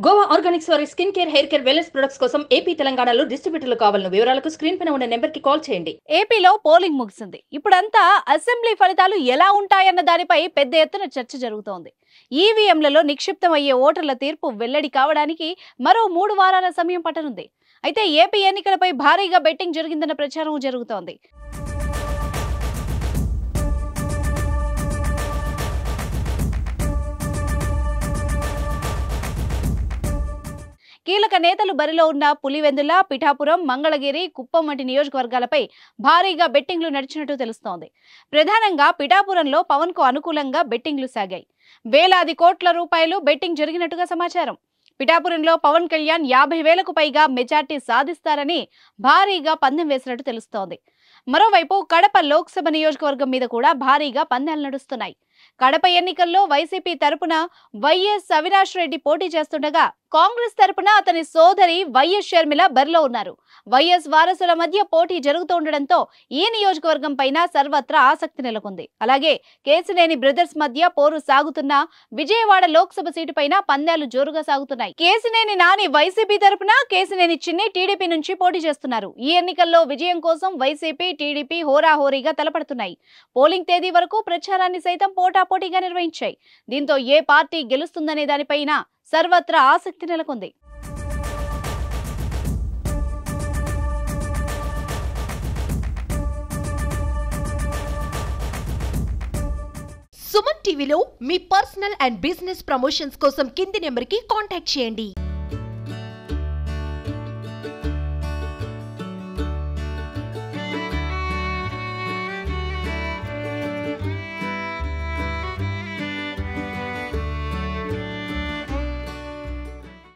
Goa Organics వారి skin care, hair care, wellness products కోసం AP, తెలంగాణలో డిస్ట్రిబ్యూటర్లు కావాలను వివరాలకు స్క్రీన్ పైన ఉన్న నెంబర్ కి కాల్ చేయండి. ఏపీలో పోలింగ్ ముగిసింది. ఇప్పుడంతా అసెంబ్లీ ఫలితాలు ఎలా ఉంటాయన్న దానిపై పెద్ద ఎత్తున చర్చ జరుగుతోంది. ఈవీఎంలలో నిక్షిప్తమయ్యే ఓటర్ల తీర్పు వెల్లడి కావడానికి మరో 3 వారాల సమయం పట్టనుంది. అయితే ఏపీ ఎన్నికలపై భారీగా బెట్టింగ్ జరిగిందన్న ప్రచారం జరుగుతోంది. కీలక నేతలు బరిలో ఉన్న పులివెందుల, పిఠాపురం, మంగళగిరి, కుప్పం వంటి నియోజకవర్గాలపై భారీగా బెట్టింగ్లు నడిచినట్టు తెలుస్తోంది. ప్రధానంగా పిఠాపురంలో పవన్ కు అనుకూలంగా బెట్టింగ్లు సాగాయి. వేలాది కోట్ల రూపాయలు బెట్టింగ్ జరిగినట్టుగా సమాచారం. పిఠాపురంలో పవన్ కళ్యాణ్ 50,000కు పైగా మెజార్టీ సాధిస్తారని భారీగా పందెం వేసినట్టు తెలుస్తోంది. మరోవైపు కడప లోక్సభ నియోజకవర్గం మీద కూడా భారీగా పందాలు నడుస్తున్నాయి. కడప ఎన్నికల్లో వైసీపీ తరపున వైఎస్ అవినాష్ రెడ్డి పోటీ చేస్తుండగా, కాంగ్రెస్ తరపున అతని సోదరి వైఎస్ షర్మిల బరిలో ఉన్నారు. వైఎస్ వారసుల మధ్య పోటీ జరుగుతుండటంతో ఈ నియోజకవర్గం పైన సర్వత్రా ఆసక్తి నెలకొంది. అలాగే కేసినేని బ్రదర్స్ మధ్య పోరు సాగుతున్న విజయవాడ లోక్సభ సీటు పైన పందాలు జోరుగా సాగుతున్నాయి. కేసినేని నాని వైసీపీ తరపున, కేసినేని చిన్ని టీడీపీ నుంచి పోటీ చేస్తున్నారు. ఈ ఎన్నికల్లో విజయం కోసం వైసీపీ, టీడీపీ హోరాహోరీగా తలపడుతున్నాయి. పోలింగ్ తేదీ వరకు ప్రచారాన్ని సైతం పోటాపోటీగా నిర్వహించాయి. దీంతో ఏ పార్టీ గెలుస్తుందనే దానిపైన సర్వత్రా ఆసక్తి నెలకొంది. సుమన్ టీవీలో మీ పర్సనల్ అండ్ బిజినెస్ ప్రమోషన్స్ కోసం కింది నెంబర్కి కాంటాక్ట్ చేయండి.